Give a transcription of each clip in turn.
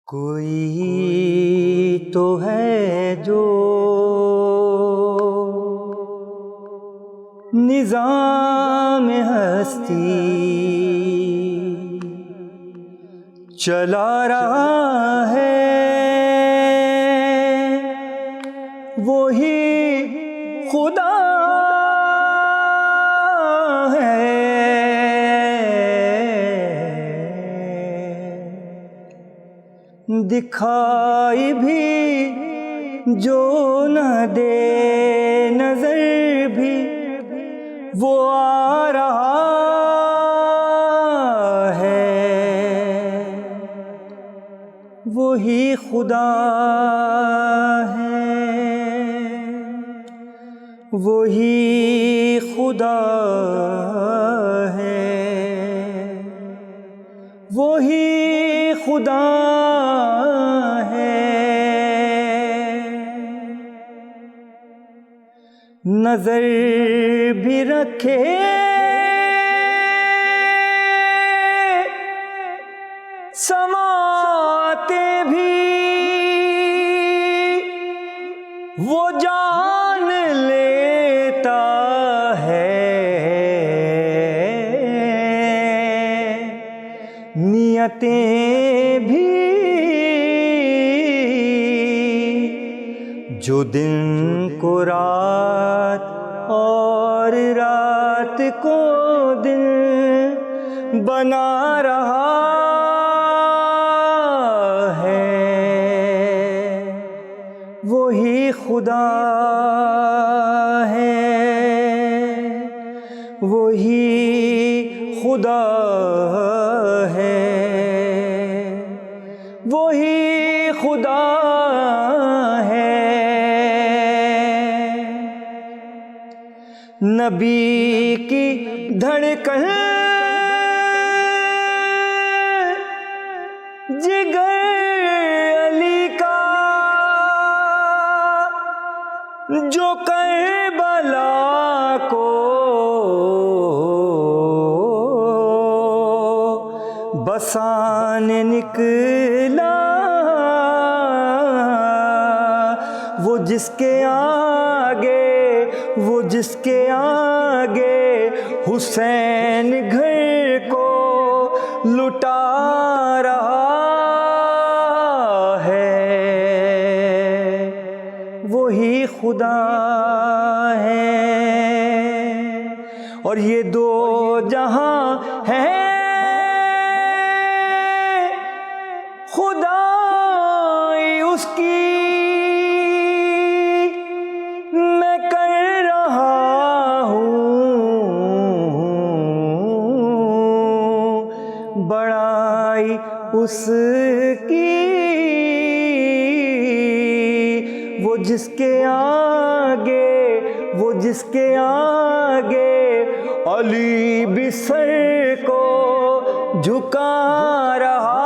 کوئی تو ہے جو نظام ہستی چلا رہا ہے، وہی خدا دکھائی بھی جو نہ دے نظر بھی وہ آ رہا ہے، وہی خدا ہے، وہی خدا ہے، وہی خدا نظر بھی رکھے سماتے بھی وہ جان لیتا ہے، نیتیں بھی جو دن کو رات اور رات کو دن بنا رہا ہے، وہی خدا ہے، وہی خدا ہے، وہی خدا نبی کی دھڑکن جگر علی کا جو کربلا کو بسانے نکلا، وہ جس کے آگے حسین گھر کو لٹا رہا ہے، وہی خدا ہے، اور یہ دو جہاں ہیں خدائی اس کی بڑائی اس کی، وہ جس کے آگے علی بھی سر کو جھکا رہا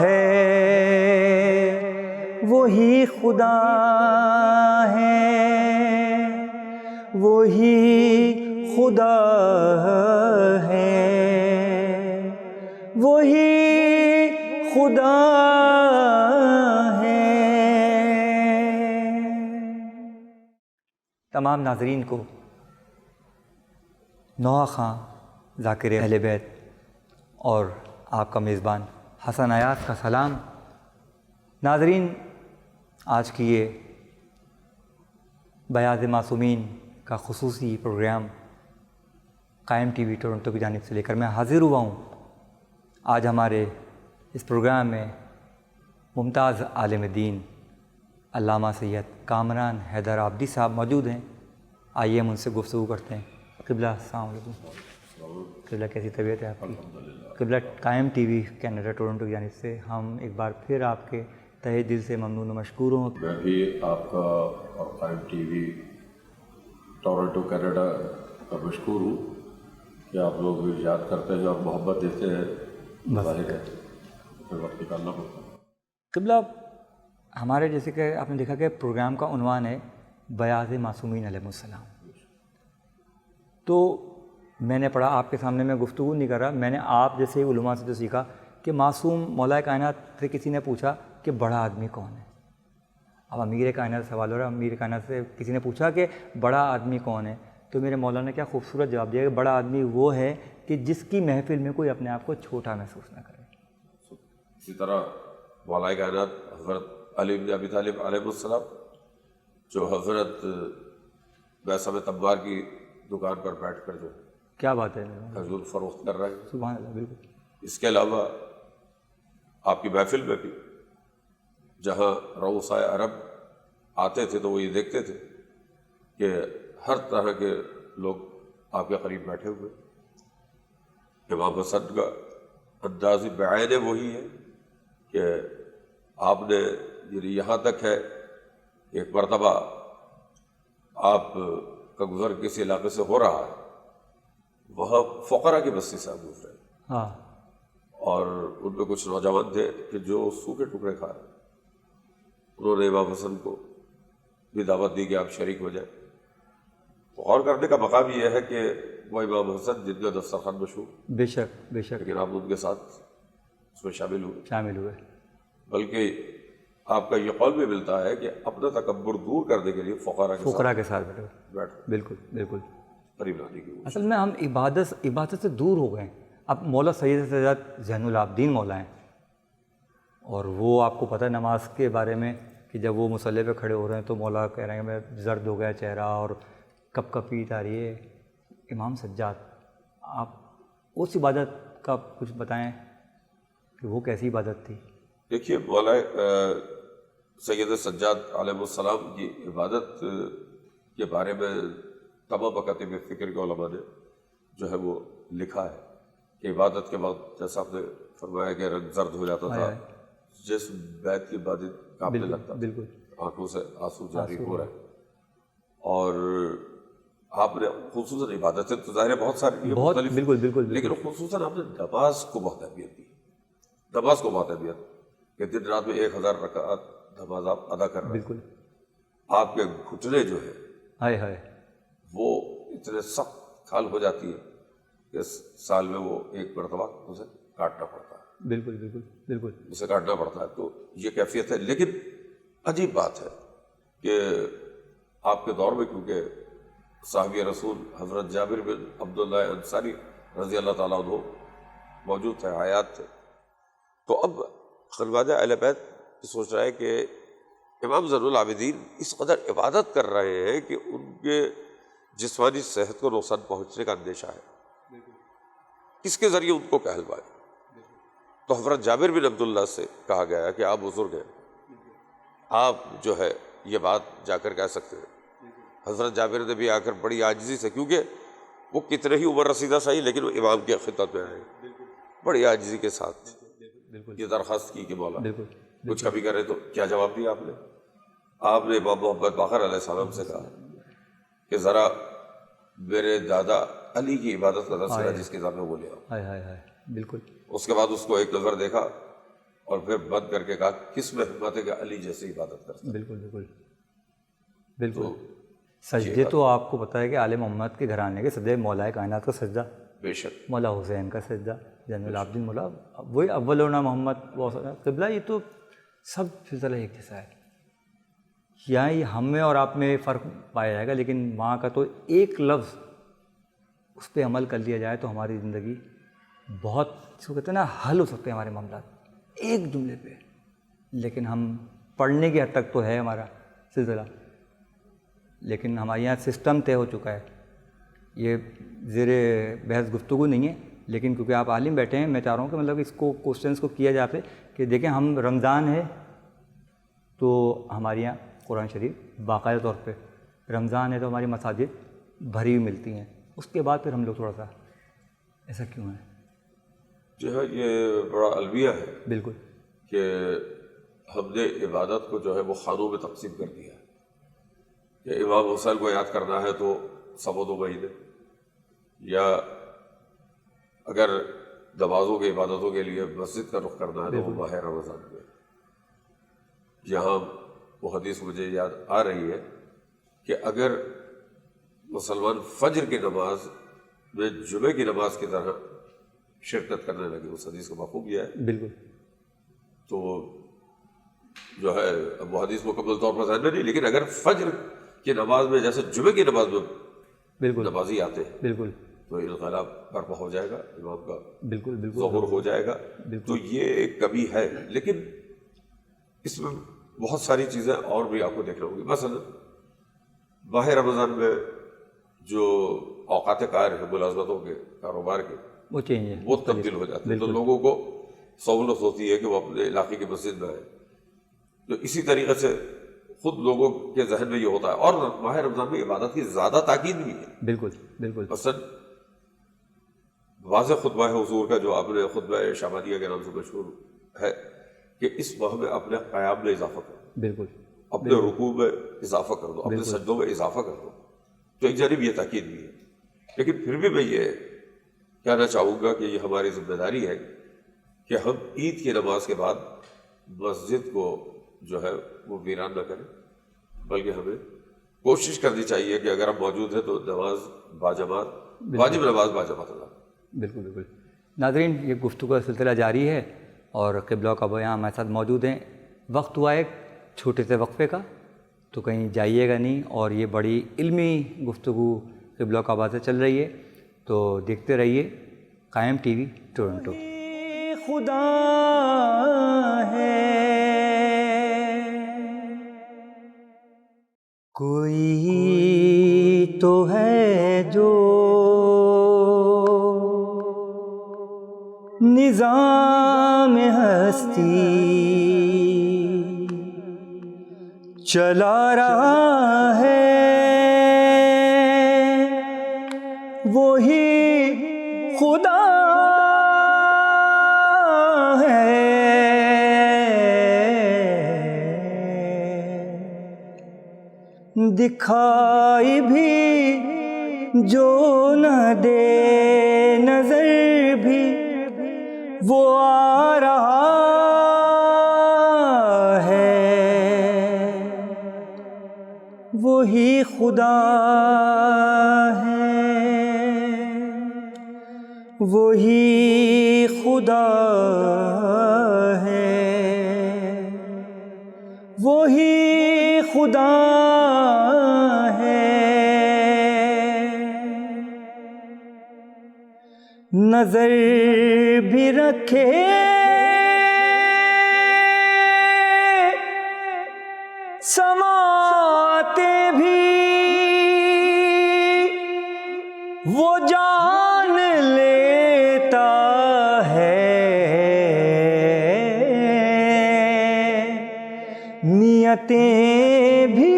ہے، وہی خدا ہے، وہی خدا ہے، وہی خدا ہے۔ تمام ناظرین کو نوحہ خان ذاکر اہل بیت اور آپ کا میزبان حسن ایاز کا سلام۔ ناظرین، آج کی یہ بیاض معصومین کا خصوصی پروگرام قائم ٹی وی ٹورنٹو کی جانب سے لے کر میں حاضر ہوا ہوں۔ آج ہمارے اس پروگرام میں ممتاز عالم دین علامہ سید کامران حیدر آبدی صاحب موجود ہیں۔ آئیے ہم ان سے گفتگو کرتے ہیں۔ قبلہ السلام علیکم۔ قبلہ کیسی طبیعت ہے آپ کی؟ قبلہ قائم ٹی وی کینیڈا ٹورنٹو کی جانب سے ہم ایک بار پھر آپ کے تہہ دل سے ممنون و مشکور ہوں۔ میں بھی آپ کا اور قائم ٹی وی ٹورنٹو کینیڈا کا مشکور ہوں کہ آپ لوگ یاد کرتے ہیں اور محبت دیتے ہیں، ظاہر ہے پھر وقت نکالنا پڑتا ہے۔ قبلہ ہمارے جیسے کہ آپ نے دیکھا کہ پروگرام کا عنوان ہے بیاض معصومین علیہ السلام، تو میں نے پڑھا، آپ کے سامنے میں گفتگو نہیں کر رہا، میں نے آپ جیسے علماء سے تو سیکھا کہ معصوم مولا کائنات سے کسی نے پوچھا کہ بڑا آدمی کون ہے. اب امیر کائنات سے سوال ہو رہا ہے، امیر کائنات سے کسی نے پوچھا کہ بڑا آدمی کون ہے، تو میرے مولا نے کیا خوبصورت جواب دیا کہ بڑا آدمی وہ ہے کہ جس کی محفل میں کوئی اپنے آپ کو چھوٹا محسوس نہ کرے. اسی طرح مولا کائنات حضرت علی بن ابی طالب علیہ السلام جو حضرت بیسم تمار کی دکان پر بیٹھ کر جو کیا بات ہے، کھجور فروخت کر رہے ہیں. سبحان اللہ. بالکل. اس کے علاوہ آپ کی محفل میں بھی جہاں رؤسائے عرب آتے تھے تو وہ یہ دیکھتے تھے کہ ہر طرح کے لوگ آپ کے قریب بیٹھے ہوئے. امام حسن کا انداز بعین وہی ہے کہ آپ نے یہاں تک ہے کہ ایک مرتبہ آپ کا گزر کسی علاقے سے ہو رہا ہے، وہاں فقراء کی بستی سے آپ گزرے ہاں. اور ان میں کچھ نوجوان تھے کہ جو سوکھے ٹکڑے کھا رہے. انہوں نے امام حسن کو بھی دعوت دی کہ آپ شریک ہو جائیں. تو غور کرنے کا مقام یہ ہے کہ وہ امام حسن جن کا دسترخوان مشہور، بے شک بے شک، لیکن آپ ان کے ساتھ اس میں شامل ہوئے. بلکہ آپ کا یہ قول بھی ملتا ہے کہ اپنا تکبر دور کرنے کے لیے فقراء کے ساتھ بیٹھ بالکل بالکل قریب لانے کی. اصل میں ہم عبادت سے دور ہو گئے ہیں. اب مولا سید سجاد زین العابدین مولا ہیں، اور وہ آپ کو پتہ ہے نماز کے بارے میں کہ جب وہ مصلی پہ کھڑے ہو رہے ہیں تو مولا کہہ رہے ہیں میں زرد ہو گیا چہرہ اور کپ کپیت آ رہی ہے. امام سجاد، آپ اس عبادت کا کچھ بتائیں کہ وہ کیسی عبادت تھی؟ دیکھیے مولا سید سجاد علیہ السلام کی عبادت کے بارے میں تمام مکاتب فکر کے علماء نے جو ہے وہ لکھا ہے کہ عبادت کے بعد جیسا آپ نے فرمایا کہ رنگ زرد ہو جاتا تھا، جس بیت کی عبادت کانپنے لگتا تھا، بالکل آنکھوں سے آنسو جاری ہو رہے. اور آپ نے خصوصاً عبادتیں تو ظاہر بہت ساری مختلف، بالکل لیکن خصوصاً آپ نے نماز کو بہت اہمیت دی. نماز کو بہت اہمیت کہ دن رات میں 1000 رکعت نماز آپ ادا کر رہے ہیں. بالکل. آپ کے گھٹنے جو ہے ہائے وہ اتنے سخت کھال ہو جاتی ہے کہ سال میں وہ ایک مرتبہ اسے کاٹنا پڑتا ہے. بالکل اسے کاٹنا پڑتا ہے. تو یہ کیفیت ہے. لیکن عجیب بات ہے کہ آپ کے دور میں کیونکہ صحابی رسول حضرت جابر بن عبداللہ انصاری رضی اللہ تعالیٰ عنہ موجود تھے، حیات تھے. تو اب خواجہ اہل بیت سوچ رہا ہے کہ امام زین العابدین اس قدر عبادت کر رہے ہیں کہ ان کے جسمانی صحت کو نقصان پہنچنے کا اندیشہ ہے، کس کے ذریعے ان کو کہلوائے. تو حضرت جابر بن عبداللہ سے کہا گیا کہ آپ بزرگ ہیں، آپ جو ہے یہ بات جا کر کہہ سکتے ہیں. حضرت جابر نے بھی آ کر بڑی عاجزی سے، کیونکہ وہ کتنے ہی عمر رسیدہ صحیح لیکن وہ امام کی خدمت میں آئے، بڑی عاجزی کے ساتھ یہ درخواست کی کہ مولا کچھ کبھی کرے. تو کیا جواب دیا آپ نے؟ آپ نے امام محمد باقر علیہ السلام سے کہا کہ ذرا میرے دادا علی کی عبادت کا تذکرہ جس کتاب میں وہ لے آؤ. بالکل. اس کے بعد اس کو ایک نظر دیکھا اور پھر بند کر کے کہا کس میں ہمت ہے کہ علی جیسی عبادت کرتا ہے. بالکل. سجدے تو آپ کو پتہ ہے کہ آل محمد کے گھرانے کے سجدے، مولا کائنات کا سجدہ، بے شک مولا حسین کا سجدہ، زین العابدین مولا وہی اولنا محمد قبلہ، یہ تو سب سلسلہ ایک جیسا ہے. یہاں ہم میں اور آپ میں فرق پایا جائے گا، لیکن وہاں کا تو ایک لفظ اس پہ عمل کر لیا جائے تو ہماری زندگی بہت، اس کو کہتے ہیں نا، حل ہو سکتے ہیں ہمارے معاملات ایک جملے پہ. لیکن ہم پڑھنے کی حد تک تو ہے ہمارا سلسلہ، لیکن ہمارے یہاں سسٹم طے ہو چکا ہے. یہ زیر بحث گفتگو نہیں ہے، لیکن کیونکہ آپ عالم بیٹھے ہیں، میں چاہ رہا ہوں کہ مطلب اس کو کوشچنس کو کیا جائے کہ دیکھیں ہم رمضان ہے تو ہمارے یہاں قرآن شریف باقاعدہ طور پہ، رمضان ہے تو ہماری مساجد بھری ہوئی ملتی ہیں. اس کے بعد پھر ہم لوگ تھوڑا سا ایسا کیوں ہے؟ جو ہے یہ بڑا المیہ ہے. بالکل. کہ ہم نے عبادت کو جو ہے وہ خانوں میں تقسیم کر دیا ہے کہ امام حسین کو یاد کرنا ہے تو سوا 2 مہینے، یا اگر نمازوں کی عبادتوں کے لیے مسجد کا رخ کرنا ہے تو وہ ماہ رمضان میں. یہاں وہ حدیث مجھے یاد آ رہی ہے کہ اگر مسلمان فجر کی نماز میں جمعے کی نماز کی طرح شرکت کرنے لگے. اس حدیث کا مفہوم یہ ہے. بالکل. تو جو ہے اب وہ حدیث مکمل طور پر ذہن میں نہیں، لیکن اگر فجر کی نماز میں جیسے جمعے کی نماز میں بالکل نمازی آتے ہیں بالکل تو انقلاب برپا ہو جائے گا، امام کا بالکل بالکل ظہور ہو جائے گا. تو یہ ایک کمی ہے، لیکن اس میں بہت ساری چیزیں اور بھی آپ کو دیکھنا ہوگی. مثلا ماہ رمضان میں جو اوقات کار ہیں ملازمتوں کے، کاروبار کے، وہ چینج ہے، وہ تبدیل ہو جاتے ہیں. تو لوگوں کو سہولت ہوتی ہے کہ وہ اپنے علاقے کی مسجد میں آئے. تو اسی طریقے سے خود لوگوں کے ذہن میں یہ ہوتا ہے. اور ماہ رمضان میں عبادت کی زیادہ تاکید بھی ہے. بالکل بالکل. مثلاً واضح خطبہ حضور کا جو آپ نے خطبہ شامانیہ کے نام سے مشہور ہے کہ اس ماہ میں اپنے قیام میں اضافہ کر دو، بالکل اپنے رکوع میں اضافہ کر دو، اپنے سجدوں میں اضافہ کر دو. تو ایک جانب یہ تاکید بھی ہے، لیکن پھر بھی میں یہ کہنا چاہوں گا کہ یہ ہماری ذمہ داری ہے کہ ہم عید کی نماز کے بعد مسجد کو جو ہے وہ ویران نہ کریں، بلکہ ہمیں کوشش کرنی چاہیے کہ اگر ہم موجود ہیں تو نماز باجماعت، واجب نماز باجماعت ادا. بالکل بالکل. ناظرین، یہ گفتگو کا سلسلہ جاری ہے اور قبلہ کا بیان ہمارے ساتھ موجود ہیں. وقت ہوا ایک چھوٹے سے وقفے کا، تو کہیں جائیے گا نہیں. اور یہ بڑی علمی گفتگو قبلہ کا آواز سے چل رہی ہے، تو دیکھتے رہیے قائم ٹی وی ٹورنٹو. خدا ہے کوئی تو ہے جو نظام ہستی چلا رہا ہے، وہی خدا ہے. دکھائی بھی جو نہ دے نظر بھی وہ آ رہا ہے، وہی خدا ہے، وہی خدا ہے، وہی خدا ہے. نظر بھی رکھے سماتے بھی وہ جان لیتا ہے، نیتیں بھی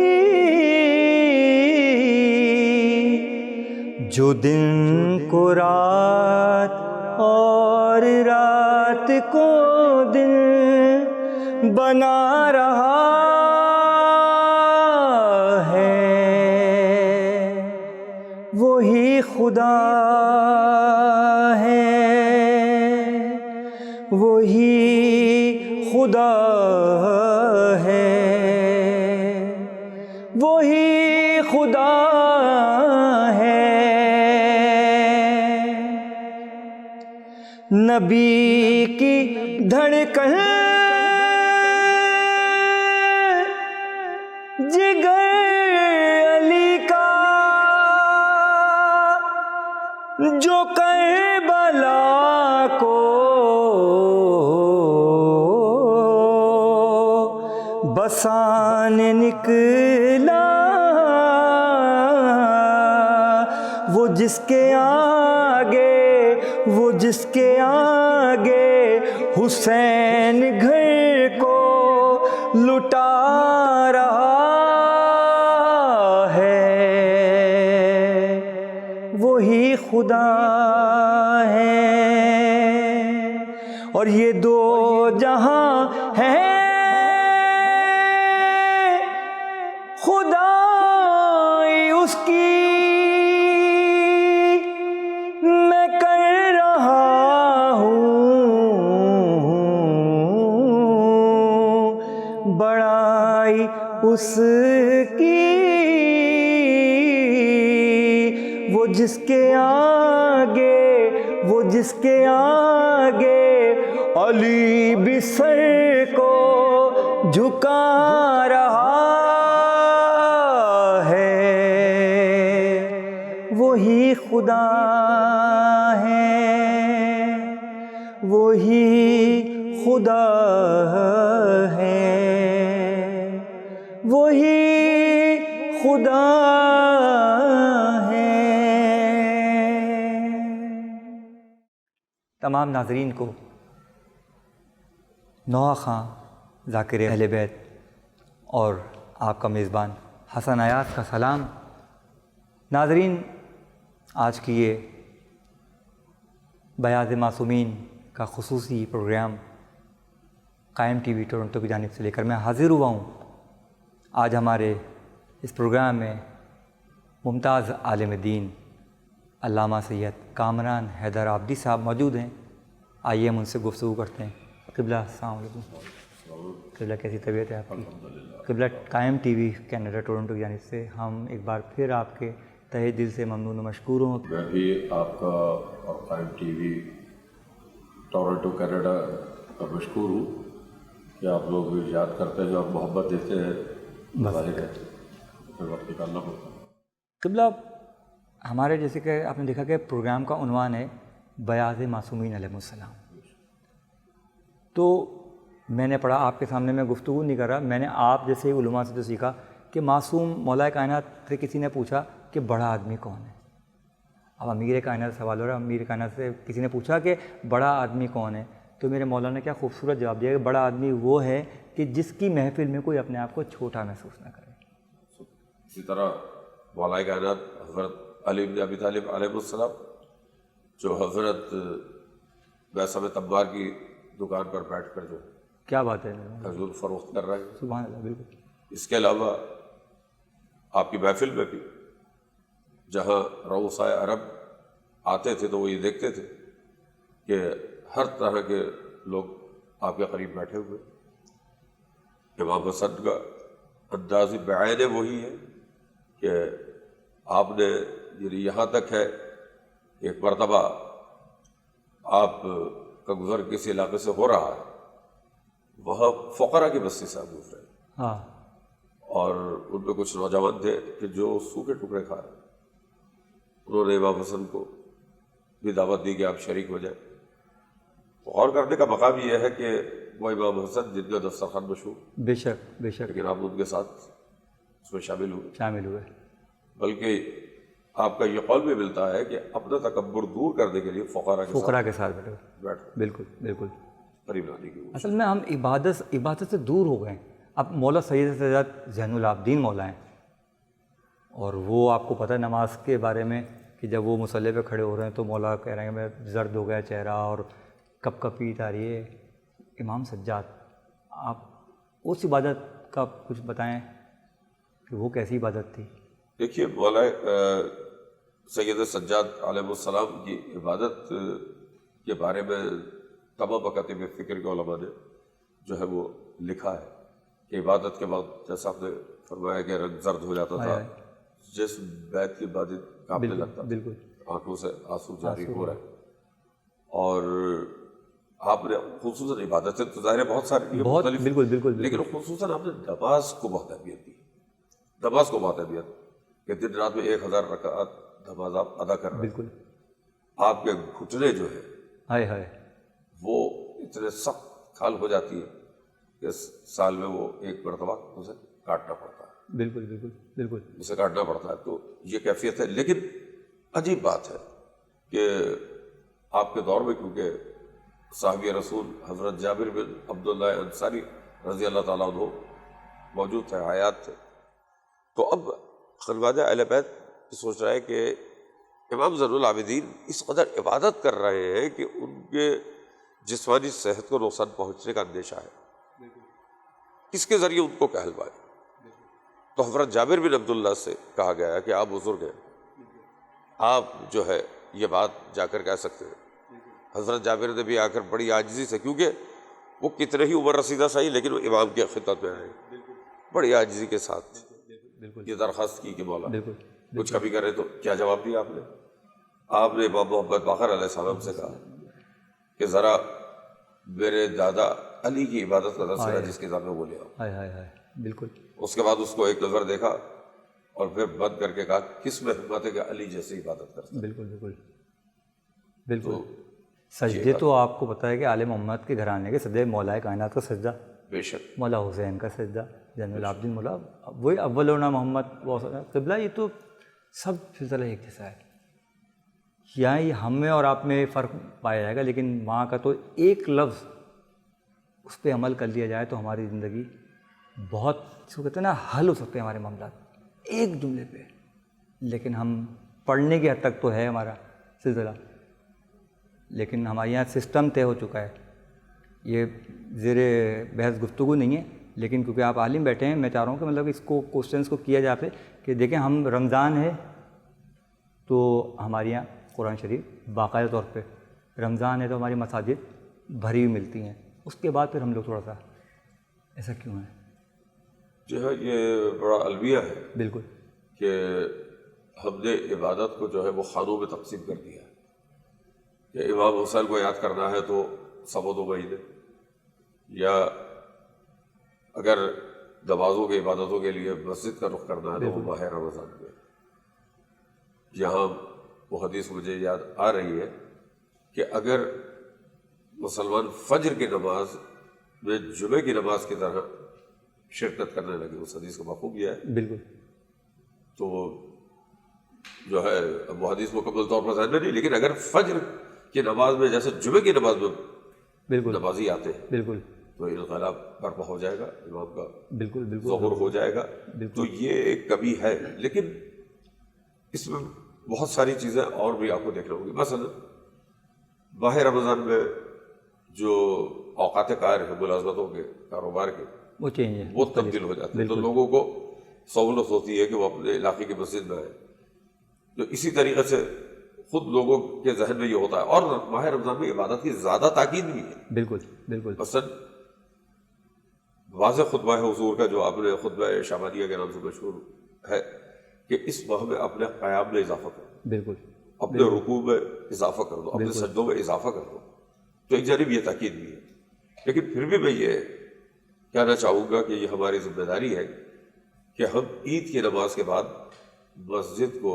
جو دن کو رات اور رات کو دن بنا رہا ہے، وہی خدا ہے، وہی خدا ہے، وہی خدا ہے. نبی کی دھڑکن جگر علی کا جو کربلا کو بسانے نکلا، وہ جس کے آگے، وہ جس کے آگے حسین گھر کو لٹا رہا ہے، وہی خدا ہے. اور یہ دو جہاں ہے خدائی اس کی میں کر رہا ہوں، بڑائی اس کی وہ جس کے آگے، وہ جس کے آگے علی بھی سر کو جھکا رہا ہے، وہی خدا ہے، وہی خدا ہے، وہی خدا ہے۔ تمام ناظرین کو نوحہ خان ذاکر اہل بیت اور آپ کا میزبان حسن ایاز کا سلام۔ ناظرین، آج کی یہ بیاض معصومین کا خصوصی پروگرام قائم ٹی وی ٹورنٹو کی جانب سے لے کر میں حاضر ہوا ہوں۔ آج ہمارے اس پروگرام میں ممتاز عالم دین علامہ سید کامران حیدر آبدی صاحب موجود ہیں۔ آئیے ہم ان سے گفتگو کرتے ہیں۔ قبلہ السلام علیکم۔ قبلہ کیسی طبیعت ہے آپ کی؟ قبلہ قائم ٹی وی کینیڈا ٹورنٹو کی جانب سے ہم ایک بار پھر آپ کے تہہ دل سے ممنون و مشکور ہوں۔ میں بھی آپ کا اور قائم ٹی وی ٹورنٹو کینیڈا کا مشکور ہوں کہ آپ لوگ یاد کرتے ہیں اور محبت دیتے ہیں، ظاہر ہے پھر وقت نکالنا پڑتا ہے۔ قبلہ ہمارے جیسے کہ آپ نے دیکھا کہ پروگرام کا عنوان ہے بیاض معصومین علیہ السلام، تو میں نے پڑھا، آپ کے سامنے میں گفتگو نہیں کر رہا، میں نے آپ جیسے علماء سے تو سیکھا کہ معصوم مولا کائنات سے کسی نے پوچھا کہ بڑا آدمی کون ہے؟ اب امیر کائنات سوال ہو رہا ہے، امیر کائنات سے کسی نے پوچھا کہ بڑا آدمی کون ہے، تو میرے مولا نے کیا خوبصورت جواب دیا کہ بڑا آدمی وہ ہے کہ جس کی محفل میں کوئی اپنے آپ کو چھوٹا محسوس نہ کرے۔ اسی طرح مولا کائنات حضرت علی بن ابی طالب علیہ السلام جو حضرت بیسم تمار کی دکان پر بیٹھ کر جو کیا بات ہے، حضور فروخت کر رہے ہیں، سبحان اللہ، بالکل۔ اس کے علاوہ آپ کی محفل میں بھی جہاں رؤسائے عرب آتے تھے تو وہ یہ دیکھتے تھے کہ ہر طرح کے لوگ آپ کے قریب بیٹھے ہوئے۔ امام حسن کا انداز بعین وہی ہے کہ آپ نے یعنی یہاں تک ہے، ایک مرتبہ آپ کا گزر کسی علاقے سے ہو رہا ہے، وہاں فقراء کی بستی سے آپ گزرے ہاں، اور ان میں کچھ نوجوان تھے کہ جو سوکھے ٹکڑے کھا رہے، انہوں نے امام حسن کو بھی دعوت دی کہ آپ شریک ہو جائیں۔ غور کرنے کا مقام یہ ہے کہ وہ امام حسن جن کا دسترخوان مشہور، بے شک بے شک، لیکن آپ ان کے ساتھ اس میں شامل ہوئے، بلکہ آپ کا یہ قول بھی ملتا ہے کہ اپنا تکبر دور کرنے کے لیے فقراء کے ساتھ بیٹھ بالکل بالکل قریب لانے کی اصل میں ہم عبادت سے دور ہو گئے ہیں۔ اب مولا سید سید زین العابدین مولا ہیں، اور وہ آپ کو پتہ ہے نماز کے بارے میں کہ جب وہ مصلی پہ کھڑے ہو رہے ہیں تو مولا کہہ رہے ہیں میں زرد ہو گیا چہرہ اور کپ کپیت آ رہی ہے۔ امام سجاد، آپ اس عبادت کا کچھ بتائیں کہ وہ کیسی عبادت تھی؟ دیکھیے، مولا سید سجاد علیہ السلام کی عبادت کے بارے میں تمام مکاتب فکر کے علماء نے جو ہے وہ لکھا ہے کہ عبادت کے بعد جیسا آپ نے فرمایا کہ رنگ زرد ہو جاتا تھا، جس بیت کی عبادت کانپنے لگتا، بالکل آنکھوں سے آنسو جاری ہو رہے، اور آپ نے خصوصاً عبادتیں تو ظاہر بہت ساری مختلف، بالکل، لیکن خصوصاً آپ نے نماز کو بہت اہمیت دی، نماز کو بہت اہمیت کہ دن رات میں 1000 رکعت نماز آپ ادا کر رہے ہیں، بالکل۔ آپ کے گھٹنے جو ہے ہائے وہ اتنے سخت کھال ہو جاتی ہے کہ سال میں وہ ایک مرتبہ اسے کاٹنا پڑتا ہے، بالکل اسے کاٹنا پڑتا ہے۔ تو یہ کیفیت ہے، لیکن عجیب بات ہے کہ آپ کے دور میں کیونکہ صحابی رسول حضرت جابر بن عبداللہ انصاری رضی اللہ تعالیٰ عنہ موجود تھے، حیات تھے، تو اب خانوادہ اہل بیت سوچ رہا ہے کہ امام زین العابدین اس قدر عبادت کر رہے ہیں کہ ان کے جسمانی صحت کو نقصان پہنچنے کا اندیشہ ہے، کس کے ذریعے ان کو کہلوائے؟ تو حضرت جابر بن عبداللہ سے کہا گیا ہے کہ آپ بزرگ ہیں، آپ جو ہے یہ بات جا کر کہہ سکتے ہیں۔ حضرت جابر نے بھی آ کر بڑی عاجزی سے، کیونکہ وہ کتنے ہی عمر رسیدہ صحیح لیکن وہ امام کی خدمت میں آئے، بڑی عاجزی کے ساتھ یہ درخواست کی کہ مولا کچھ کبھی کرے، تو کیا جواب دیا آپ نے؟ آپ نے امام محمد باقر علیہ السلام سے کہا کہ ذرا میرے دادا علی کی عبادت کا تذکرہ جس کتاب میں وہ لے آؤ. ہائے ہائے ہائے، بالکل اس کے بعد اس کو ایک نظر دیکھا اور پھر بند کر کے کہا کس میں ہمت ہے کہ علی جیسی عبادت کرتا ہے. بالکل بالکل بالکل. سجدے تو آپ کو پتہ ہے کہ آل محمد کے گھرانے کے سجدے، مولا کائنات کا سجدہ، بے شک مولا حسین کا سجدہ، زین العابدین مولا وہی اولنا محمد قبلہ، یہ تو سب سلسلہ ایک جیسا ہے. یہاں ہی ہم میں اور آپ میں فرق پایا جائے گا، لیکن وہاں کا تو ایک لفظ اس پہ عمل کر لیا جائے تو ہماری زندگی بہت، اس کو کہتے ہیں نا، حل ہو سکتے ہیں ہمارے معاملات ایک جملے پہ. لیکن ہم پڑھنے کی حد تک تو ہے ہمارا سلسلہ، لیکن ہمارے یہاں سسٹم طے ہو چکا ہے. یہ زیر بحث گفتگو نہیں ہے، لیکن کیونکہ آپ عالم بیٹھے ہیں، میں چاہ رہا ہوں کہ مطلب اس کو کوشچنس کو کیا جائے پہ کہ دیکھیں ہم رمضان ہے تو ہمارے یہاں قرآن شریف باقاعدہ طور پہ، رمضان ہے تو ہماری مساجد بھری ہوئی ملتی ہیں. اس کے بعد پھر ہم لوگ تھوڑا سا ایسا کیوں ہے؟ جو ہے یہ بڑا المیہ ہے بالکل کہ ہم نے عبادت کو جو ہے وہ خانوں میں تقسیم کر دیا ہے کہ امام حسین کو یاد کرنا ہے تو سوا 2 مہینے، یا اگر نمازوں کی عبادتوں کے لیے مسجد کا رخ کرنا ہے تو وہ ماہ رمضان میں. یہاں وہ حدیث مجھے یاد آ رہی ہے کہ اگر مسلمان فجر کی نماز میں جمعے کی نماز کی طرح شرکت کرنے لگے، اس حدیث کو مفہوم کیا ہے، بالکل. تو جو ہے وہ حدیث مکمل طور پر ذہن میں نہیں، لیکن اگر فجر کی نماز میں جیسے جمعے کی نماز میں بالکل نمازی آتے ہیں بالکل تو انقلاب برپا ہو جائے گا، امام کا بالکل بالکل ظہور ہو جائے گا. تو یہ ایک کمی ہے، لیکن اس میں بہت ساری چیزیں اور بھی آپ کو دیکھنا ہوگی. مثلا ماہ رمضان میں جو اوقات کار ہیں ملازمتوں کے، کاروبار کے، وہ چینج ہے، وہ تبدیل ہو جاتے ہیں، تو لوگوں کو سہولت ہوتی ہے کہ وہ اپنے علاقے کی مسجد میں آئیں. تو اسی طریقے سے خود لوگوں کے ذہن میں یہ ہوتا ہے. اور ماہ رمضان میں عبادت کی زیادہ تاکید بھی ہے. بالکل بالکل. مثلا واضح خطبہ حضور کا جو آپ نے خطبہ شامانیہ کے نام سے مشہور ہے کہ اس ماہ میں اپنے قیام میں اضافہ کرو، بالکل اپنے رکوع میں اضافہ کر دو، اپنے سجدوں میں اضافہ کر دو. تو ایک جانب یہ تاکید بھی ہے، لیکن پھر بھی میں یہ کہنا چاہوں گا کہ یہ ہماری ذمہ داری ہے کہ ہم عید کی نماز کے بعد مسجد کو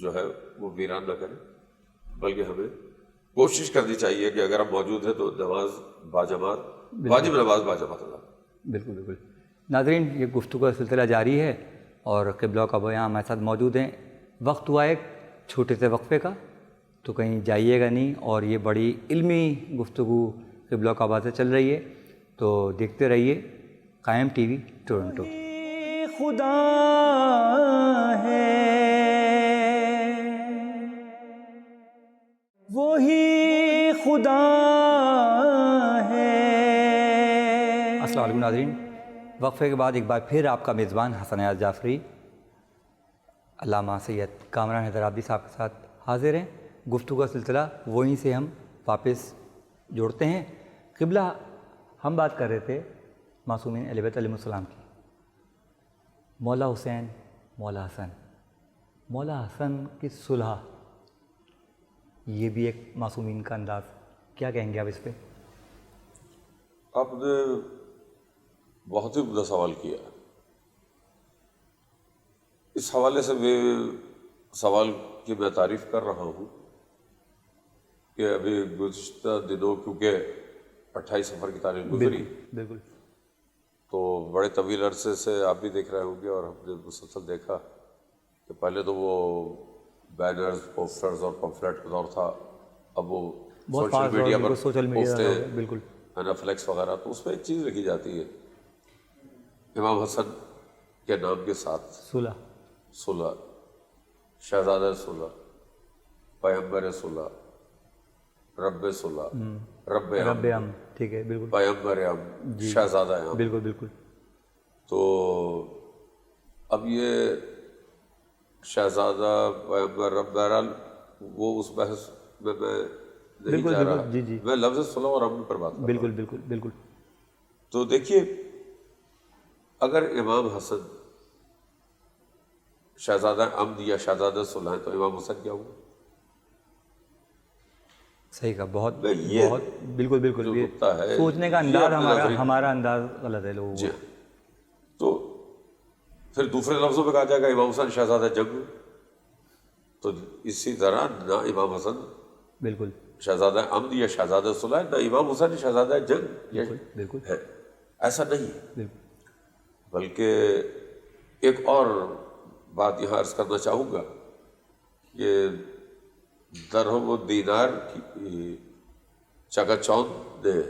جو ہے وہ ویران نہ کریں، بلکہ ہمیں کوشش کرنی چاہیے کہ اگر ہم موجود ہیں تو نماز باجماعت، واجب نماز باجماعت ادا. بالکل بالکل. ناظرین، یہ گفتگو کا سلسلہ جاری ہے اور قبلہ کعبہ یہاں ہمارے ساتھ موجود ہیں. وقت ہوا ایک چھوٹے سے وقفے کا، تو کہیں جائیے گا نہیں، اور یہ بڑی علمی گفتگو قبلہ کعبہ سے چل رہی ہے، تو دیکھتے رہیے قائم ٹی وی ٹورنٹو. خدا ہے وہی خدا ہے. السلام علیکم ناظرین، وقفے کے بعد ایک بار پھر آپ کا میزبان حسن ایاز جعفری علامہ سید کامران حیدر آبادی صاحب کے ساتھ حاضر ہیں. گفتگو کا سلسلہ وہیں سے ہم واپس جوڑتے ہیں. قبلہ ہم بات کر رہے تھے معصومین اہل بیت علیہ السلام کی. مولا حسین، مولا حسن، مولا حسن کی صلح، یہ بھی ایک معصومین کا انداز. کیا کہیں گے آپ اس پہ؟ آپ نے بہت ہی عمدہ سوال کیا. اس حوالے سے میں سوال کی میں تعریف کر رہا ہوں کہ ابھی گزشتہ دنوں کیونکہ 28 سفر کی تاریخ گزری، بالکل تو بڑے طویل عرصے سے آپ بھی دیکھ رہے ہوں گے اور ہم نے مسلسل دیکھا کہ پہلے تو وہ بینرز، پوسٹرز اور پمفلیٹ کا دور تھا، اب وہ سوشل میڈیا پر پوسٹیں، بالکل ہے نا، فلیکس وغیرہ. تو اس میں ایک چیز لکھی جاتی ہے امام حسن کے نام کے ساتھ صلح، شہزادہ صلح، پیغمبر صلح، رب صلح، رب ام، ٹھیک ہے، بالکل پیغمبر ام، شہزادہ ام. بالکل بالکل. تو اب یہ شہزادہ، پیغمبر، رب، بہرحال وہ اس بحث میں نہیں جا رہا. جی میں لفظ صلح اور رب پر بات کر رہا ہوں. بالکل بالکل بالکل. تو دیکھیے، اگر امام حسن شہزادہ عمد یا شہزادہ صلح ہے تو امام حسن کیا ہوا؟ صحیح کہا. بہت یہ بہت بالکل بالکل. جو یہ نکتہ ہے سوچنے کا یہ انداز اپنے ہمارا انداز غلط ہے لوگوں جی کو. تو پھر دوسرے لفظوں میں کہا جائے گا امام حسن شہزادہ جنگ، تو اسی طرح نہ امام حسن بالکل شہزادہ امن یا شہزادہ صلح، نہ امام حسین شہزادہ جنگ بالکل بالکل ہے، ایسا نہیں ہے. بالکل. بلکہ ایک اور بات یہاں عرض کرنا چاہوں گا کہ درہم و دینار کی چکا چوندھ نے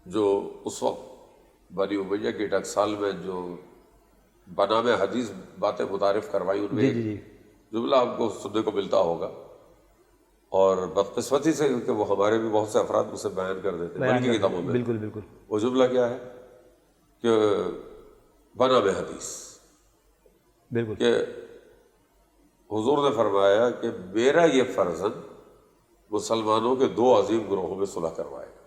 جو اس وقت بنی امیہ کی ٹکسال میں جو بنام حدیث باتیں متعارف کروائی، ان میں جی ایک جی جی جملہ آپ کو سننے کو ملتا ہوگا، اور بدقسمتی سے کہ وہ ہمارے بھی بہت سے افراد اسے بیان کر دیتے ہیں بلکہ کتابوں میں. بالکل بالکل وہ جملہ کیا ہے کہ بنام حدیث، بالکل کہ حضور نے فرمایا کہ میرا یہ فرزند مسلمانوں کے دو عظیم گروہوں میں صلح کروائے گا.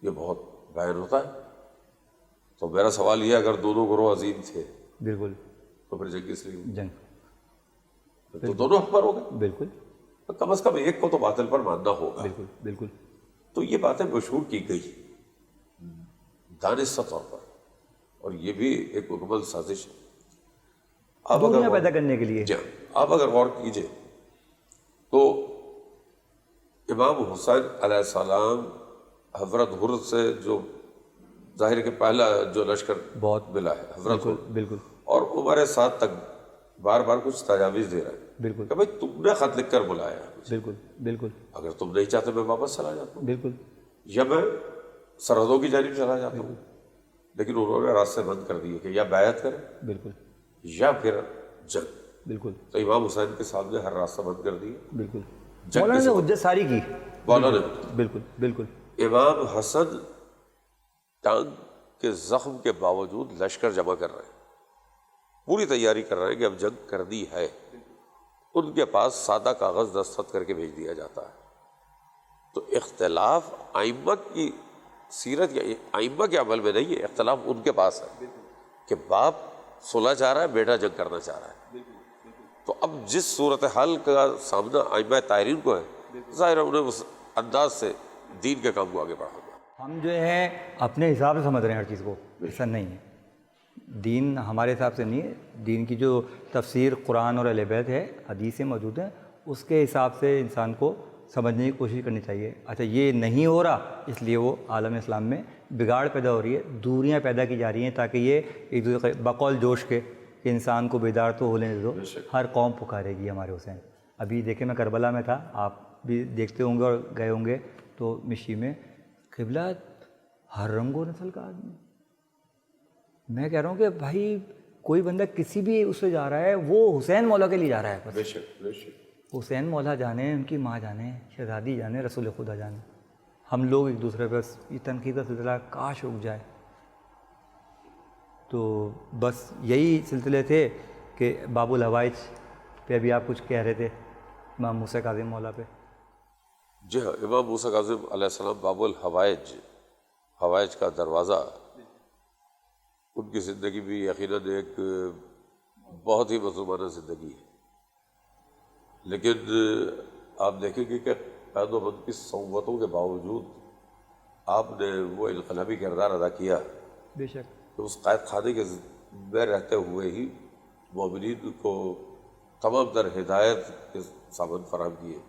یہ بہت بیان ہوتا ہے. تو میرا سوال یہ، اگر دونوں گروہ عظیم تھے بالکل. تو پھر جنگ کس لیے ہوئی؟ جنگ پھر تو دونوں حق پر ہو گئے. بالکل کم از کم ایک کو تو باطل پر ماننا ہوگا. بالکل بالکل. تو یہ باتیں مشہور کی گئی دانستہ طور پر، اور یہ بھی ایک مکمل سازش ہے. آپ دنیا پیدا کرنے کے لیے. جی آپ اگر غور کیجئے تو امام حسین علیہ السلام حضرت حر سے جو ظاہر کہ پہلا جو لشکر بہت ملا ہے حضرت حر، بالکل اور عمر سعد تک بار بار کچھ تجاویز دے رہا ہے بالکل کہ بھائی تم نے خط لکھ کر بلایا ہے مجھے، بالکل بالکل اگر تم نہیں چاہتے میں واپس چلا جاتا ہوں بالکل یا میں سرحدوں کی جانب چلا جاتا ہوں. لیکن انہوں نے راستے بند کر دیے کہ یا بیعت کریں بالکل یا پھر جنگ. بالکل تو امام حسین کے سامنے ہر راستہ بند کر دیا. بالکل. جنگ مولانا کے نے سبب حجت ساری کی. مولانا بالکل بالکل. امام حسن ٹانگ کے زخم کے باوجود لشکر جمع کر رہے ہیں، پوری تیاری کر رہے ہیں کہ اب جنگ کرنی ہے. ان کے پاس سادہ کاغذ دستخط کر کے بھیج دیا جاتا ہے. تو اختلاف ائمہ کی سیرت یا ائمہ کے عمل میں نہیں ہے، اختلاف ان کے پاس ہے کہ باپ صلح چاہ رہا ہے، بیٹا جنگ کرنا چاہ رہا ہے. تو اب جس صورتحال کا سامنا ائمہ طاہرین کو ہے، ظاہر ہے انہیں اس انداز سے دین کے کام کو آگے بڑھانا. ہم جو ہیں اپنے حساب سے سمجھ رہے ہیں ہر چیز کو، ایسا نہیں ہے. دین ہمارے حساب سے نہیں ہے. دین کی جو تفسیر قرآن اور اہل بیت ہے، حدیثیں موجود ہیں، اس کے حساب سے انسان کو سمجھنے کی کوشش کرنی چاہیے. اچھا یہ نہیں ہو رہا، اس لیے وہ عالم اسلام میں بگاڑ پیدا ہو رہی ہے، دوریاں پیدا کی جا رہی ہیں تاکہ یہ ایک دوسرے بقول جوش کے کہ انسان کو بیدار تو ہو لینے دو. ہر قوم پکارے گی ہمارے حسین. ابھی دیکھیں میں کربلا میں تھا، آپ بھی دیکھتے ہوں گے اور گئے ہوں گے تو مشی میں قبلہ ہر رنگ و نسل کا آدمی. میں کہہ رہا ہوں کہ بھائی کوئی بندہ کسی بھی اس سے جا رہا ہے، وہ حسین مولا کے لیے جا رہا ہے. بے شک بے شک. حسین مولا جانے، ان کی ماں جانے، شہزادی جانے، رسول خدا جانے. ہم لوگ ایک دوسرے پہ یہ تنقید کا سلسلہ کاش رک جائے. تو بس یہی سلسلے تھے کہ باب الحوائج پہ ابھی آپ کچھ کہہ رہے تھے امام موسیٰ کاظم مولا پہ. جی ہاں، امام موسیٰ کاظم علیہ السلام باب الحوائج، حوائج کا دروازہ. ان کی زندگی بھی یقیناً ایک بہت ہی مظلومانہ زندگی ہے، لیکن آپ دیکھیں گے کہ قید و بند کی صعوبتوں کے باوجود آپ نے وہ انقلابی کردار ادا کیا بے شک. کہ اس قید خانے کے میں رہتے ہوئے ہی مومنین کو تمام تر ہدایت کے سامان فراہم کیے.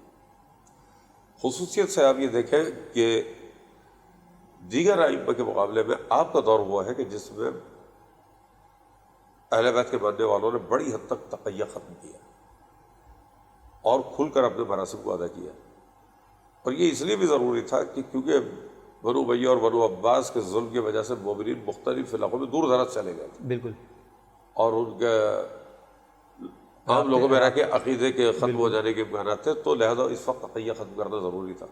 خصوصیت سے آپ یہ دیکھیں کہ دیگر ائمہ کے مقابلے میں آپ کا دور ہوا ہے کہ جس میں اہل بیت کے ماننے والوں نے بڑی حد تک تقیہ ختم کیا اور کھل کر اپنے مراسم کو ادا کیا. اور یہ اس لیے بھی ضروری تھا کہ کیونکہ بنو امیہ اور بنو عباس کے ظلم کی وجہ سے مومنین مختلف علاقوں میں دور دراز چلے گئے تھے، بالکل. اور ان کے عام لوگوں میں رہ کے عقیدے کے ختم ہو جانے کے امکانات تھے. تو لہذا اس وقت تقیہ ختم کرنا ضروری تھا.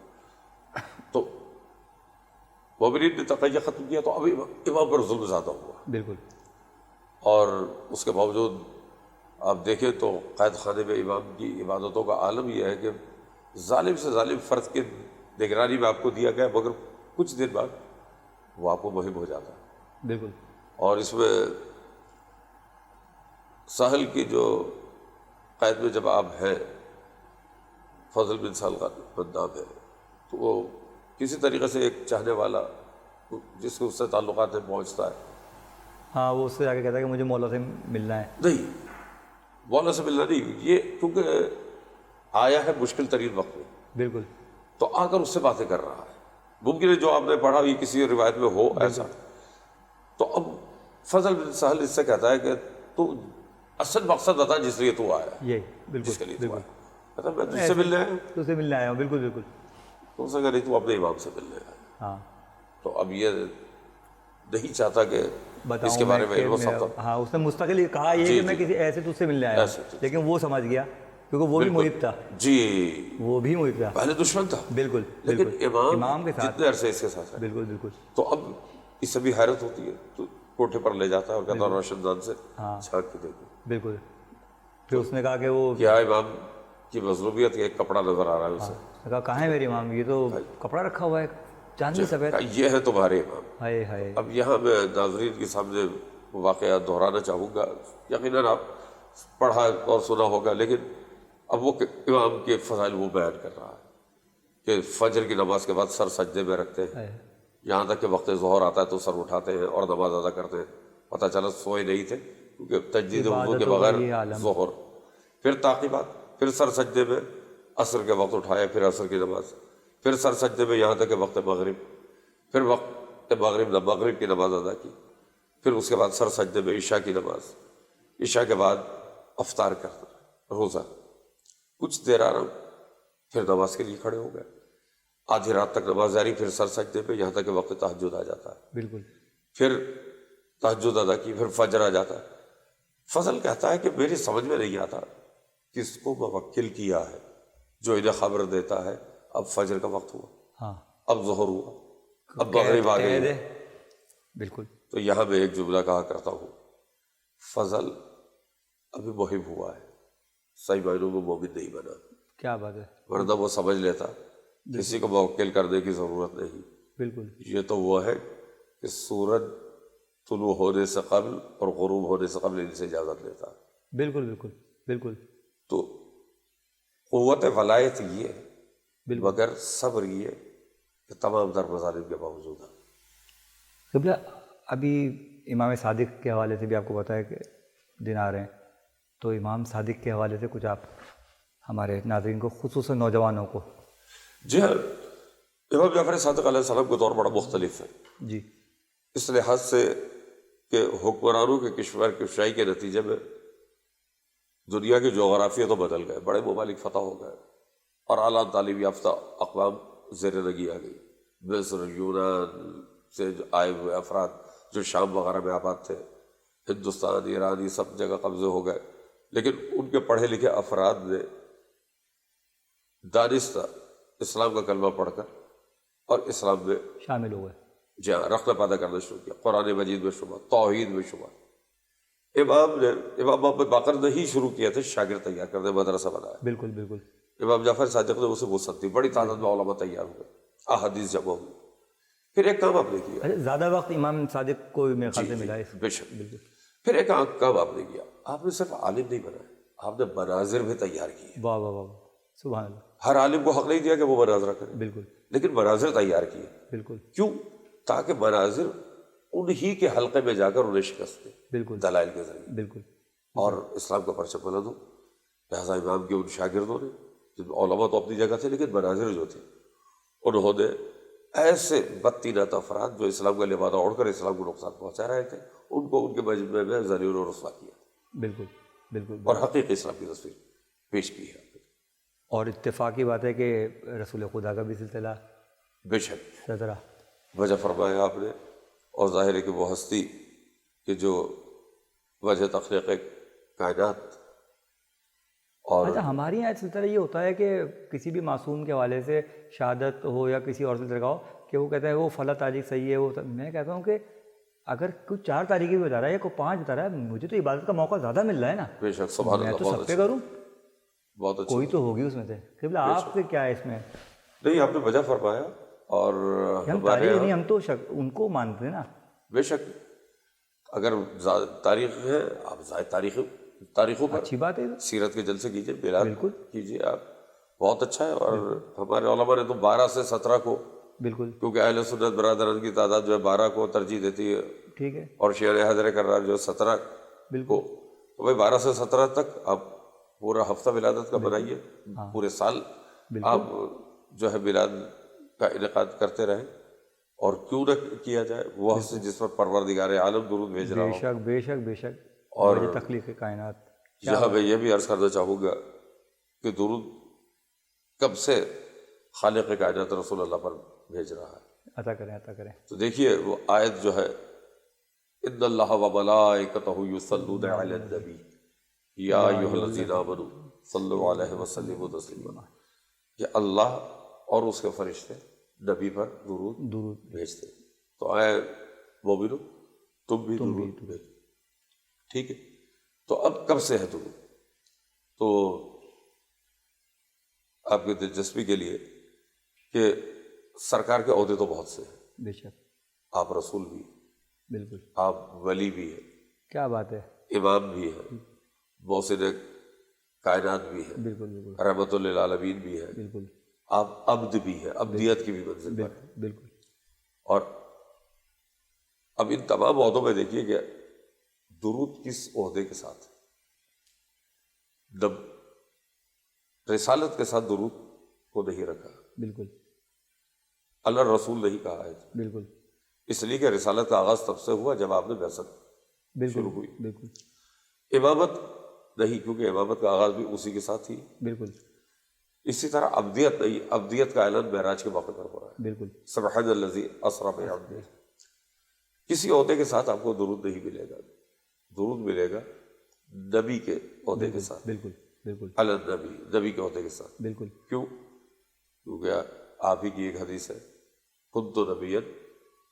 تو مومنین نے تقیہ ختم کیا تو اب امام پر ظلم زیادہ ہوا. بالکل. اور اس کے باوجود آپ دیکھیں تو قید خانے میں امام کی عبادتوں کا عالم یہ ہے کہ ظالم سے ظالم فرد کے نگرانی میں آپ کو دیا گیا، مگر کچھ دن بعد وہ آپ کو مہم ہو جاتا ہے. بالکل. اور اس میں سہل کی جو قید میں جب آپ ہیں فضل بن سال کا نام ہے، تو وہ کسی طریقے سے ایک چاہنے والا جس کو اس سے تعلقات ہیں پہنچتا ہے. ہاں وہ اس سے آ کے کہتا ہے کہ مجھے مولا سے ملنا ہے. نہیں، مولا سے ملنا نہیں، یہ کیونکہ آیا ہے مشکل ترین وقت میں، بالکل. تو آ کر اس سے باتیں کر رہا ہے. ممکن ہے جو آپ نے پڑھا یہ کسی روایت میں ہو ایسا. تو اب فضل بن سہل اس سے کہتا ہے کہ تو اصل مقصد بتا جس لیے تو آیا ہے، یہی بالکل جس کے لیے تو بالکل. آیا. کہتا میں تجھ سے ملنے آیا. تو سے ملنے آیا ہوں. بالکل بالکل. تو اسے کہا نہیں تو اپنے امام سے ملنے آیا. ہاں تو اب یہ نہیں چاہتا کہ اس کے بارے میں علم و ثقافت. ہاں اس نے مستقل یہ کہا یہ کہ میں کسی ایسے تجھ سے ملنے آیا ہوں، لیکن وہ سمجھ گیا کیونکہ وہ بھی محب تھا. جی وہ بھی محب تھا. پہلے دشمن تھا بالکل لیکن امام امام کے ساتھ جتنے عرصے اس کے ساتھ ہے. بالکل بالکل. تو اب اس سے بھی حیرت ہوتی ہے، تو کوٹھے پر لے جاتا ہے اور کہتا ہے روشن دان سے جھانک کے دیکھو. بالکل. پھر اس نے کہا کہ وہ کیا امام کی مظلومیت ایک کپڑا نظر آ رہا ہے اسے. کہا کہاں ہے میرے امام؟ یہ تو کپڑا رکھا ہوا ہے چاندنی سفید. کہا یہ ہے تمہارے امام. ہائے ہائے. اب یہاں میں ناظرین کے سامنے واقعات دہرانا چاہوں گا، یقیناً آپ پڑھا اور سنا ہوگا، لیکن اب وہ امام کے فضائل وہ بیان کر رہا ہے کہ فجر کی نماز کے بعد سر سجدے میں رکھتے ہیں، یہاں تک کہ وقت ظہر آتا ہے تو سر اٹھاتے ہیں اور نماز ادا کرتے ہیں. پتہ چلا سوئے نہیں تھے کیونکہ تجدید وضو کے بغیر ظہر. پھر تعقیبات، پھر سر سجدے میں عصر کے وقت اٹھایا، پھر عصر کی نماز، پھر سر سجدے میں یہاں تک کہ وقت مغرب، پھر وقت مغرب کی نماز ادا کی، پھر اس کے بعد سر سجدے میں عشاء کی نماز، عشاء کے بعد افطار کرنا، روزہ. کچھ دیر آرام، پھر نماز کے لیے کھڑے ہو گئے. آدھی رات تک نماز جاری، پھر سر سجدے پہ یہاں تک کہ وقت تہجد آ جاتا ہے. بالکل. پھر تہجد ادا کی، پھر فجر آ جاتا ہے. فضل کہتا ہے کہ میری سمجھ میں نہیں آتا کس کو موکل کیا ہے جو انہیں خبر دیتا ہے اب فجر کا وقت ہوا، ہاں اب ظہر ہوا، اب مغرب آ گئی ہے. بالکل. تو یہاں میں ایک جملہ کہا کرتا ہوں، فضل ابھی محب ہوا ہے، صحیح معنوں میں مومن نہیں بنا. کیا بات ہے. ورنہ وہ سمجھ لیتا کسی کو موکل کرنے کی ضرورت نہیں. بالکل. یہ تو وہ ہے کہ سورج طلوع ہونے سے قبل اور غروب ہونے سے قبل ان سے اجازت لیتا. بالکل بالکل بالکل. تو قوت ولایت یہ ہے، بالکل. مگر صبر یہ کہ تمام در مظالم کے باوجود ہے. قبلہ ابھی امام صادق کے حوالے سے بھی آپ کو پتہ ہے کہ دن آ رہے ہیں، تو امام صادق کے حوالے سے کچھ آپ ہمارے ناظرین کو، خصوصاً نوجوانوں کو. جی ہاں، امام جعفر صادق علیہ السلام کا دور بڑا مختلف ہے. جی. اس لحاظ سے کہ حکمرانوں کے کشور کشائی کے نتیجے میں دنیا کے جغرافیہ تو بدل گئے، بڑے ممالک فتح ہو گئے اور اعلیٰ تعلیم یافتہ اقوام زیر نگی آ گئی. مصر، یونان سے آئے ہوئے افراد جو شام وغیرہ میں آباد تھے، ہندوستان، ایران، یہ سب جگہ قبضے ہو گئے. لیکن ان کے پڑھے لکھے افراد نے دانستہ اسلام کا کلمہ پڑھ کر اور اسلام میں شامل ہو گئے. جی ہاں رخنہ پیدا کرنا شروع کیا. قرآن مجید میں شبہ، توحید میں شبہ. امام محمد باقر نے ہی شروع کیا تھے شاگرد تیار کرنے، مدرسہ بنایا. بالکل بالکل. امام جعفر صادق نے اسے وسعت دی، بڑی تعداد میں علماء تیار ہوئے، احادیث جمع ہوئی. پھر ایک کام آپ نے کیا. اچھا، زیادہ وقت امام صادق کو میرے خیال سے ملا ہے. بے شک. بالکل. پھر ایک کام آپ نے کیا، آپ نے صرف عالم نہیں بنایا، آپ نے مناظر بھی تیار کیے. واہ واہ واہ، سبحان اللہ. ہر عالم کو حق نہیں دیا کہ وہ مناظرہ کرے، بالکل لیکن مناظر تیار کیے. بالکل. کیوں؟ تاکہ مناظر انہی کے حلقے میں جا کر انہیں شکست دے بالکل دلائل کے ذریعے، بالکل. اور اسلام کا پرچم بلند ہو. لہٰذا امام کے ان شاگردوں نے، علماء تو اپنی جگہ تھے لیکن مناظر جو تھے، انہوں نے ایسے بدتینت افراد جو اسلام کا لبادہ اوڑھ کر اسلام کو نقصان پہنچا رہے تھے، ان کو ان کے مجمع میں ذلیل و رسوا کیا. بالکل بالکل. اور حقیقی اسلام کی تصویر پیش کی ہے. اور اتفاقی بات ہے کہ رسول خدا کا بھی سلسلہ بے شک سترہ وجہ فرمایا آپ نے. اور ظاہر ہے کہ وہ ہستی کہ جو وجہ تخلیق کائنات. اور اچھا، ہمارے یہاں سلسلہ یہ ہوتا ہے کہ کسی بھی معصوم کے حوالے سے شہادت ہو یا کسی اور سلسلے کا ہو کہ وہ کہتا ہے وہ فلاں تاریخ صحیح ہے. وہ میں کہتا ہوں کہ اگر کوئی 4 تاریخیں بھی بتا رہا ہے یا کوئی 5 بتا رہا ہے، مجھے تو عبادت کا موقع زیادہ مل رہا ہے نا. بے شک سبحان میں اللہ. تو سب پہ کروں، بہت اچھا. کوئی تو ہوگی اس میں سے. قبلہ آپ کے کیا ہے اس میں؟ نہیں، آپ نے وجہ فرمایا. اور ہم تاریخ نہیں، ہم تو ان کو مانتے ہیں نا. بے شک اگر تاریخ ہے، آپ زائد تاریخوں پر اچھی بات ہے. سیرت کے جلسے کیجیے، میلاد بالکل کیجیے، آپ بہت اچھا ہے. اور ہمارے علماء نے تو 12 سے 17 کو، بالکل کیونکہ اہل سنت برادران کی تعداد جو ہے 12 کو ترجیح دیتی ہے، ٹھیک ہے، اور شیعہ حضرت کرار جو 17 کو. تو بھائی 12 سے 17 تک آپ پورا ہفتہ ولادت کا بنائیے، پورے سال آپ جو ہے میلاد کا انعقاد کرتے رہیں. اور کیوں نہ کیا جائے وہ سے جس پر پروردگار عالم درود بھیج رہا بے ہو. شک بے شک بے شک. اور وجہ تخلیق کائنات. یہاں میں یہ بھی عرض کرنا چاہوں گا کہ درود کب سے خالق کائنات رسول اللہ پر بھیج رہا ہے. عطا کریں عطا کریں. تو دیکھیے وہ آیت جو ہے، ان اللہ و ملائکتہ یصلون علی النبی یا ایھا الذین آمنوا صلوا علیہ وسلموا تسلیما، کہ اللہ اور اس کے فرشتے نبی پر درود بھیجتے. تو آئے مومنو تم بھی درود بھیجو. ٹھیک ہے. تو اب کب سے ہے درود؟ تو آپ کی دلچسپی کے لیے کہ سرکار کے عہدے تو بہت سے ہیں. بے شک. آپ رسول بھی، بالکل. آپ ولی بھی ہیں، کیا بات ہے. امام بھی ہیں، محسن کائنات بھی ہیں، بالکل بالکل رحمت للعالمین بھی ہیں، بالکل. آپ عبد بھی ہیں، عبدیت کی بھی منزل پر ہیں. بالکل. اور اب ان تمام عہدوں میں دیکھیے کہ درود کس عہدے کے ساتھ ہے. رسالت کے ساتھ درود کو نہیں رکھا، بالکل اللہ رسول نہیں کہا ہے، بالکل اس لیے کہ رسالت کا آغاز تب سے ہوا جب آپ نے بعثت بالکل شروع ہوئی. بالکل امامت نہیں، کیونکہ امامت کا آغاز بھی اسی کے ساتھ ہی. بالکل اسی طرح ابدیت نہیں، ابدیت کا اعلان معراج کے موقع پر ہو رہا ہے. بالکل. سبحان الذی اسری بعبدہ. کسی عہدے کے ساتھ آپ کو درود نہیں ملے گا. درود ملے گا نبی کے عہدے کے ساتھ، بالکل بالکل علی النبی، نبی کے عہدے کے ساتھ. بالکل. کیوں؟ کیونکہ آپ ہی کی ایک حدیث ہے، کنت نبیا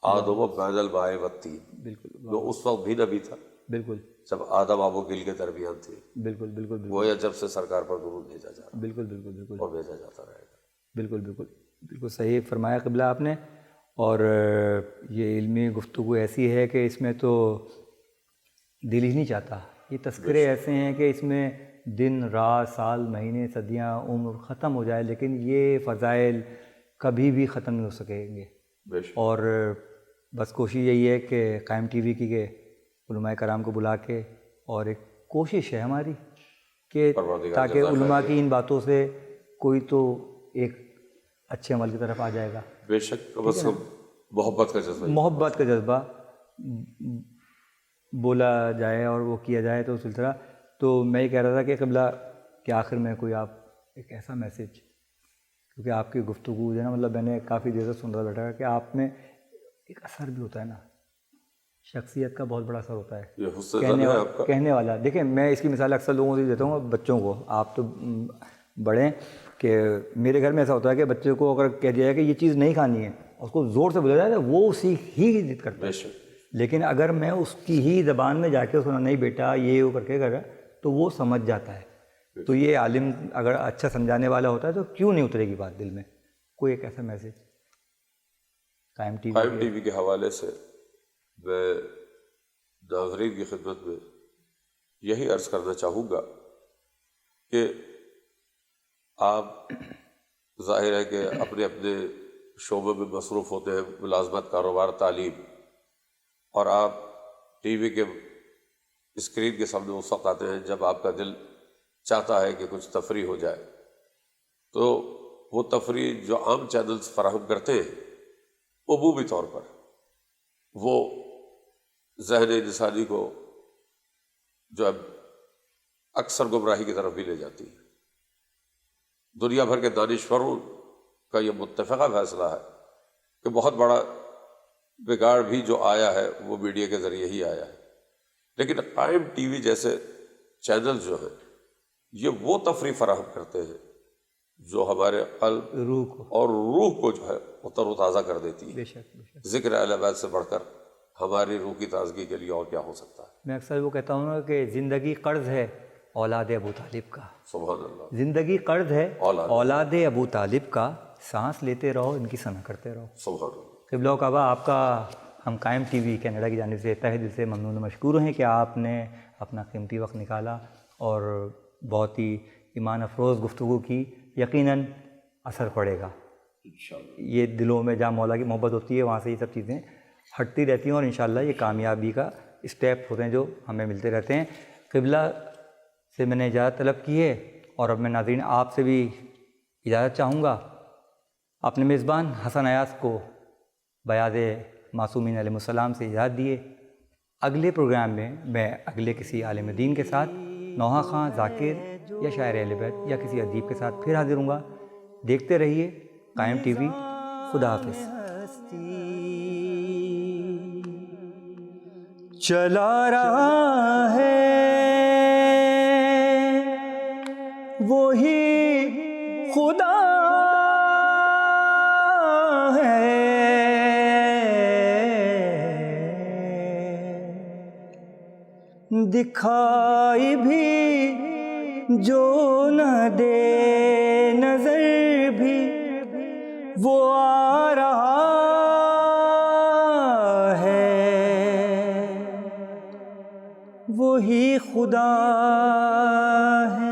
آدم بین الماء والطین. بالکل وہ اس وقت بھی نبی تھا بالکل جب آدم آب و گل کے درمیان تھے. بالکل بالکل گویا جب سے سرکار پر درود بھیجا جا رہا بالکل بالکل بالکل اور بھیجا جاتا رہے گا. بالکل بالکل بالکل صحیح فرمایا قبلہ آپ نے. اور یہ علمی گفتگو ایسی ہے کہ اس میں تو دل ہی نہیں چاہتا. یہ تذکرے ایسے ہیں کہ اس میں دن رات سال مہینے صدیاں عمر ختم ہو جائے لیکن یہ فضائل کبھی بھی ختم نہیں ہو سکیں گے. بے شک. اور بس کوشش یہی ہے کہ قائم ٹی وی کی کہ علماء کرام کو بلا کے، اور ایک کوشش ہے ہماری کہ تاکہ علماء کی ان باتوں سے کوئی تو ایک اچھے عمل کی طرف آ جائے گا. بے شک. بس محبت کا جذبہ، محبت کا جذبہ بولا جائے اور وہ کیا جائے تو سلسلہ. تو میں یہ کہہ رہا تھا کہ قبلہ کہ آخر میں کوئی آپ ایک ایسا میسیج، کیونکہ آپ کی گفتگو جو ہے نا، مطلب میں نے کافی دیر سے سن رہا بیٹھا کہ آپ میں ایک اثر بھی ہوتا ہے نا، شخصیت کا بہت بڑا اثر ہوتا ہے. یہ حسن زن ہے آپ کا. کہنے والا، دیکھیں میں اس کی مثال اکثر لوگوں سے دیتا ہوں، بچوں کو. آپ تو بڑے ہیں کہ میرے گھر میں ایسا ہوتا ہے کہ بچے کو اگر کہہ دیا جائے کہ یہ چیز نہیں کھانی ہے، اس کو زور سے بولا جائے تو وہ اسی ہی ضد کرتا ہے. لیکن اگر میں اس کی ہی زبان میں جا کے اس کو نہیں بیٹا یہ وہ کر کے کرا تو وہ سمجھ جاتا ہے. تو یہ عالم اگر اچھا سمجھانے والا ہوتا ہے تو کیوں نہیں اترے گی بات دل میں. کوئی ایک ایسا میسیج قائم ٹی وی کے حوالے سے میں ناظرین کی خدمت میں یہی عرض کرنا چاہوں گا کہ آپ ظاہر ہے کہ اپنے اپنے شعبے میں مصروف ہوتے ہیں، ملازمت، کاروبار، تعلیم، اور آپ ٹی وی کے اسکرین کے سامنے اس وقت آتے ہیں جب آپ کا دل چاہتا ہے کہ کچھ تفریح ہو جائے. تو وہ تفریح جو عام چینلز فراہم کرتے ہیں عمومی طور پر وہ ذہن انسانی کو جو ہے اکثر گمراہی کی طرف بھی لے جاتی ہے. دنیا بھر کے دانشوروں کا یہ متفقہ فیصلہ ہے کہ بہت بڑا بگاڑ بھی جو آیا ہے وہ میڈیا کے ذریعے ہی آیا ہے. لیکن قائم ٹی وی جیسے چینل جو ہیں یہ وہ تفریح فراہم کرتے ہیں جو ہمارے قلب، روح کو جو ہے وہ تر و تازہ کر دیتی ہے. بے شک بے شک. ذکر اہل بیت سے بڑھ کر ہماری روح کی تازگی کے لیے اور کیا ہو سکتا ہے. میں اکثر وہ کہتا ہوں نا کہ زندگی قرض ہے اولاد ابو طالب کا. سبحان اللہ. زندگی قرض ہے اولاد ابو طالب کا، سانس لیتے رہو ان کی ثنا کرتے رہو. سبحان اللہ. قبلہ و کعبہ آپ کا ہم قائم ٹی وی کینیڈا کی جانب سے تہہ دل سے ممنون و مشکور ہیں کہ آپ نے اپنا قیمتی وقت نکالا اور بہت ہی ایمان افروز گفتگو کی یقیناً اثر پڑے گا. انشاءاللہ. یہ دلوں میں جہاں مولا کی محبت ہوتی ہے وہاں سے یہ سب چیزیں ہٹتی رہتی ہیں اور انشاءاللہ یہ کامیابی کا اسٹیپ ہوتے ہیں جو ہمیں ملتے رہتے ہیں. قبلہ سے میں نے اجازت طلب کی ہے اور اب میں ناظرین آپ سے بھی اجازت چاہوں گا. اپنے میزبان حسن ایاز کو بیاض معصومین علیہ السلام سے اجازت دیے. اگلے پروگرام میں اگلے کسی عالم دین کے ساتھ، نوحہ خاں، ذاکر یا شاعر اہل بیت یا کسی ادیب کے ساتھ پھر حاضر ہوں گا. دیکھتے رہیے قائم ٹی وی. خدا حافظ. چلا رہا ہے وہی خدا ہے، دکھائی بھی جو نہ دے نظر بھی وہ آ رہا ہے، وہی خدا ہے.